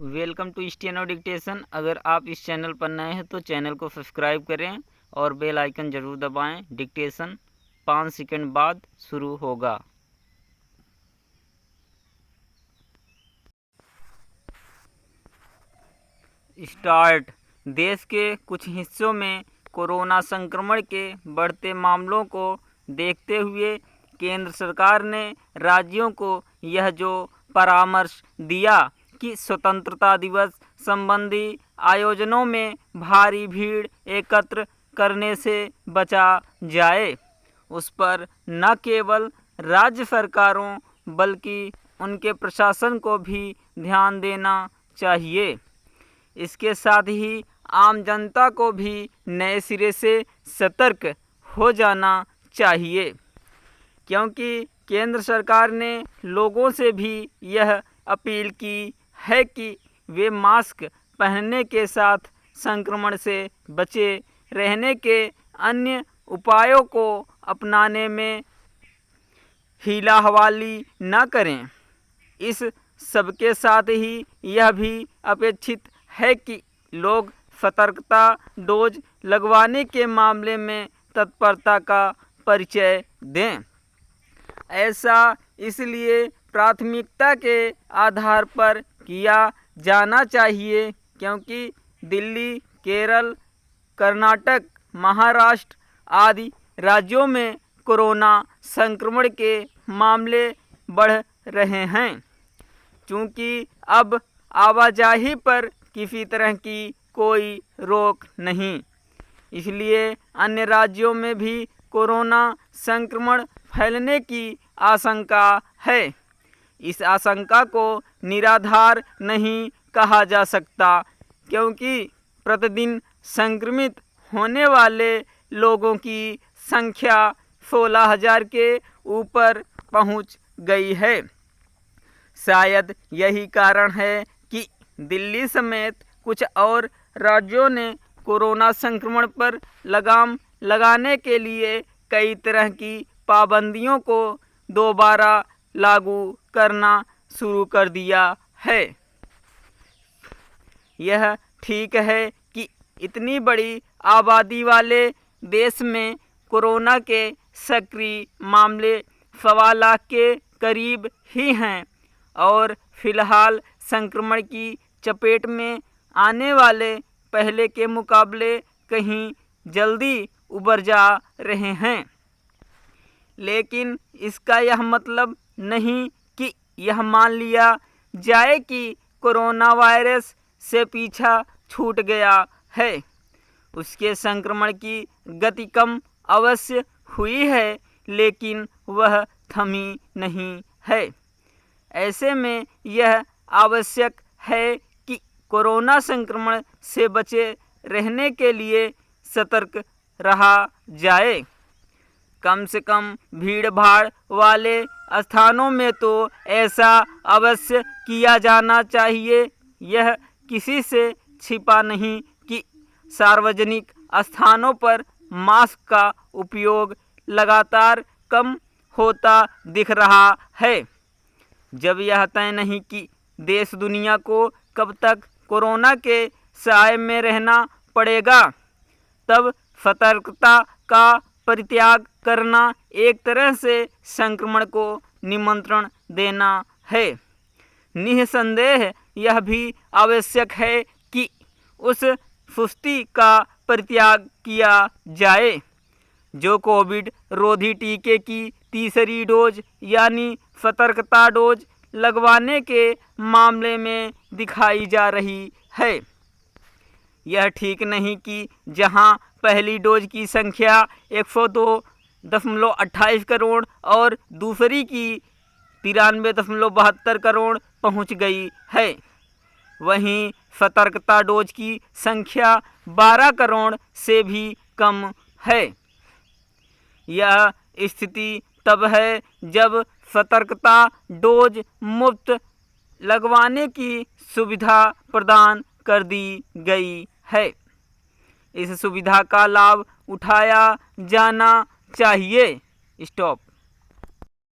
Welcome to steno dictation. अगर आप इस चैनल पर नए हैं तो चैनल को सब्सक्राइब करें और बेल आइकन ज़रूर दबाएं। डिक्टेशन 5 सेकंड बाद शुरू होगा। स्टार्ट। देश के कुछ हिस्सों में कोरोना संक्रमण के बढ़ते मामलों को देखते हुए केंद्र सरकार ने राज्यों को यह जो परामर्श दिया कि स्वतंत्रता दिवस संबंधी आयोजनों में भारी भीड़ एकत्र करने से बचा जाए, उस पर न केवल राज्य सरकारों बल्कि उनके प्रशासन को भी ध्यान देना चाहिए। इसके साथ ही आम जनता को भी नए सिरे से सतर्क हो जाना चाहिए, क्योंकि केंद्र सरकार ने लोगों से भी यह अपील की है कि वे मास्क पहनने के साथ संक्रमण से बचे रहने के अन्य उपायों को अपनाने में हीला हवाली न करें। इस सबके साथ ही यह भी अपेक्षित है कि लोग सतर्कता डोज लगवाने के मामले में तत्परता का परिचय दें। ऐसा इसलिए प्राथमिकता के आधार पर किया जाना चाहिए क्योंकि दिल्ली, केरल, कर्नाटक, महाराष्ट्र आदि राज्यों में कोरोना संक्रमण के मामले बढ़ रहे हैं। चूँकि अब आवाजाही पर किसी तरह की कोई रोक नहीं, इसलिए अन्य राज्यों में भी कोरोना संक्रमण फैलने की आशंका है। इस आशंका को निराधार नहीं कहा जा सकता, क्योंकि प्रतिदिन संक्रमित होने वाले लोगों की संख्या 16,000 के ऊपर पहुंच गई है। शायद यही कारण है कि दिल्ली समेत कुछ और राज्यों ने कोरोना संक्रमण पर लगाम लगाने के लिए कई तरह की पाबंदियों को दोबारा लागू करना शुरू कर दिया है। यह ठीक है कि इतनी बड़ी आबादी वाले देश में कोरोना के सक्रिय मामले 1.25 लाख के करीब ही हैं और फिलहाल संक्रमण की चपेट में आने वाले पहले के मुकाबले कहीं जल्दी उबर जा रहे हैं। लेकिन इसका यह मतलब नहीं कि यह मान लिया जाए कि कोरोना वायरस से पीछा छूट गया है। उसके संक्रमण की गति कम अवश्य हुई है, लेकिन वह थमी नहीं है। ऐसे में यह आवश्यक है कि कोरोना संक्रमण से बचे रहने के लिए सतर्क रहा जाए। कम से कम भीड़ भाड़ वाले स्थानों में तो ऐसा अवश्य किया जाना चाहिए। यह किसी से छिपा नहीं कि सार्वजनिक स्थानों पर मास्क का उपयोग लगातार कम होता दिख रहा है। जब यह तय नहीं कि देश दुनिया को कब तक कोरोना के साए में रहना पड़ेगा, तब सतर्कता का परित्याग करना एक तरह से संक्रमण को निमंत्रण देना है। निसंदेह यह भी आवश्यक है कि उस सुस्ती का परित्याग किया जाए जो कोविड रोधी टीके की तीसरी डोज यानी सतर्कता डोज लगवाने के मामले में दिखाई जा रही है। यह ठीक नहीं कि जहां पहली डोज की संख्या 102.28 करोड़ और दूसरी की 93.72 करोड़ पहुंच गई है, वहीं सतर्कता डोज की संख्या 12 करोड़ से भी कम है। यह स्थिति तब है जब सतर्कता डोज मुफ्त लगवाने की सुविधा प्रदान कर दी गई है। इस सुविधा का लाभ उठाया जाना चाहिए। स्टॉप।